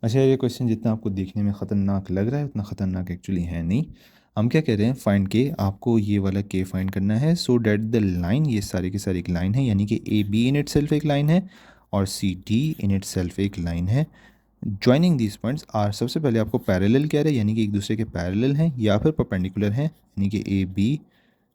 अच्छा, ये क्वेश्चन जितना आपको देखने में ख़तरनाक लग रहा है उतना ख़तरनाक एक्चुअली है नहीं। हम क्या कह रहे हैं, फाइंड के, आपको ये वाला के फाइंड करना है सो डैट द लाइन, ये सारे के सारे एक लाइन है, यानी कि ए बी इन इट सेल्फ एक लाइन है और सी डी इन इट सेल्फ एक लाइन है। ज्वाइनिंग दीज पॉइंट्स आर, सबसे पहले आपको पैरेलल कह रहे हैं यानी कि एक दूसरे के पैरेलल हैं या फिर परपेंडिकुलर हैं, यानी कि ए बी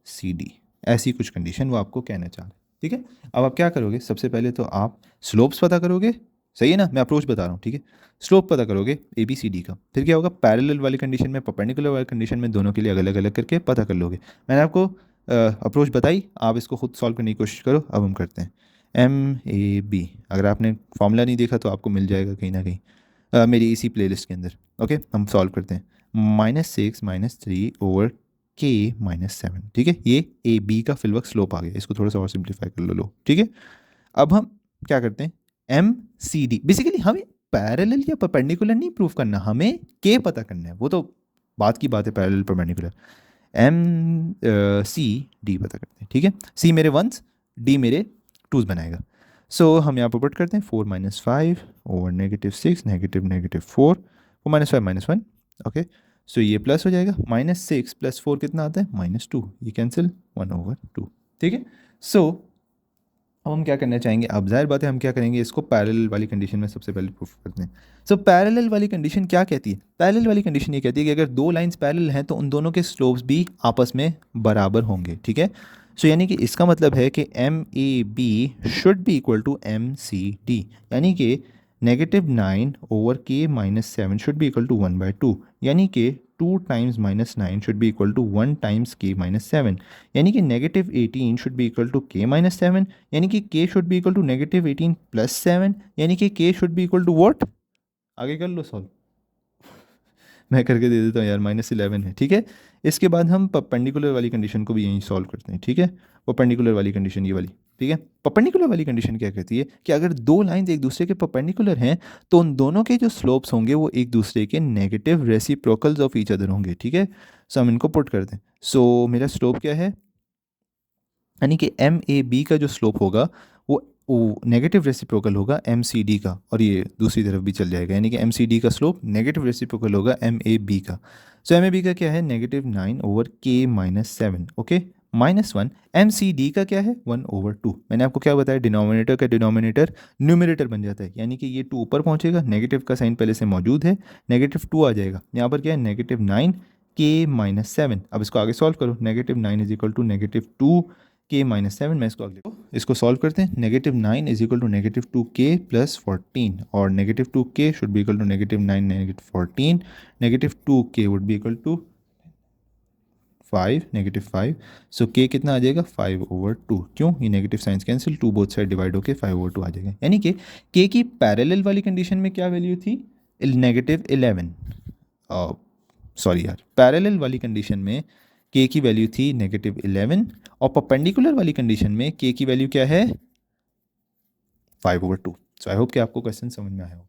सी डी, ऐसी कुछ कंडीशन वो आपको कहना चाह रहे हैं। ठीक है, अब आप क्या करोगे, सबसे पहले तो आप स्लोप्स पता करोगे। सही है ना, मैं अप्रोच बता रहा हूँ। ठीक है, स्लोप पता करोगे ए बी सी डी का, फिर क्या होगा, पैरेलल वाली कंडीशन में, परपेंडिकुलर वाली कंडीशन में, दोनों के लिए अलग अलग करके पता कर लोगे। मैंने आपको अप्रोच बताई, आप इसको खुद सॉल्व करने की कोशिश करो। अब हम करते हैं एम ए बी। अगर आपने फॉर्मूला नहीं देखा तो आपको मिल जाएगा कहीं ना कहीं मेरी इसी प्लेलिस्ट के अंदर। ओके, हम सॉल्व करते हैं। -6 - 3 के -7। ठीक है, ये ए बी का फिल वक्त स्लोप आ गया, इसको थोड़ा सा और सिंप्लीफाई कर लो। ठीक है, अब हम क्या करते हैं, एम सी डी, बेसिकली हमें पैरेलल या परपेंडिकुलर नहीं प्रूव करना, हमें के पता करना है, वो तो बात की बात है, parallel perpendicular. M C D पता करते हैं। ठीक है, सी मेरे वंस, डी मेरे टूज बनाएगा। सो हम यहाँ पर पुट करते हैं 4 - 5 ओवर -6 -4, 4 - 5 -1। ओके, सो ये प्लस हो जाएगा, -6 + 4 कितना आता है, -2, ये कैंसिल, 1/2। ठीक है, सो अब हम क्या करना चाहेंगे, अब जाहिर बात है हम क्या करेंगे, इसको पैरेलल वाली कंडीशन में सबसे पहले प्रूफ करते हैं। सो पैरेलल वाली कंडीशन क्या कहती है, पैरेलल वाली कंडीशन ये कहती है कि अगर दो लाइंस पैरेलल हैं तो उन दोनों के स्लोप्स भी आपस में बराबर होंगे। ठीक है, सो यानी कि इसका मतलब है कि m A B should be equal to m C D, यानी कि -9/k - 7 should be equal to 1/2, यानी कि 2 times -9 should be equal to 1 times k - 7, यानी कि -18 should be equal to k - 7, यानी कि k should be equal to -18 + 7, यानी कि k should be equal to what, आगे कर लो सॉल्व। मैं करके दे देता हूँ यार, -11 है। ठीक है, इसके बाद हम परपेंडिकुलर वाली कंडीशन को भी यहीं सॉल्व करते हैं। ठीक है, परपेंडिकुलर वाली कंडीशन ये वाली। ठीक है, परपेंडिकुलर वाली कंडीशन क्या कहती है कि अगर दो लाइंस एक दूसरे के परपेंडिकुलर हैं तो उन दोनों के जो स्लोप्स होंगे वो एक दूसरे के negative reciprocals of each other होंगे। ठीक है, सो हम इनको पुट करते हैं। सो मेरा स्लोप क्या है, यानी कि एम ए बी का जो स्लोप होगा वो नेगेटिव रेसिप्रोकल होगा एम सी डी का, और ये दूसरी तरफ भी चल जाएगा, यानी कि एम सी डी का स्लोप नेगेटिव रेसिप्रोकल होगा एम ए बी का। सो एम ए बी का क्या है, -9/k - 7। Okay, -1, M C D का क्या है, 1/2। मैंने आपको क्या बताया, डिनोमिनेटर का डिनोमिनेटर न्यूमिनेटर बन जाता है, यानी कि ये 2 ऊपर पहुंचेगा, नेगेटिव का साइन पहले से मौजूद है, -2 आ जाएगा। यहाँ पर क्या है, -9 k - 7। अब इसको आगे सॉल्व करो, -9 -2 k - 7, मैं इसको आगे इसको सॉल्व करते हैं। -9 = -2k + 14, और -2k should be equal to -9 -14, -2k would be equal to 5, -5। So k कितना आ जाएगा, 5/2। क्यों, ये negative signs cancel, 2 both side divide होके 5/2 आ जाएगा, यानी कि k की पैरेलल वाली कंडीशन में क्या वैल्यू थी, -11। सॉरी यार, पैरेलल वाली कंडीशन में k की वैल्यू थी -11, और परपेंडिकुलर वाली कंडीशन में k की वैल्यू क्या है, 5/2। सो आई होप कि आपको क्वेश्चन समझ में आया होगा।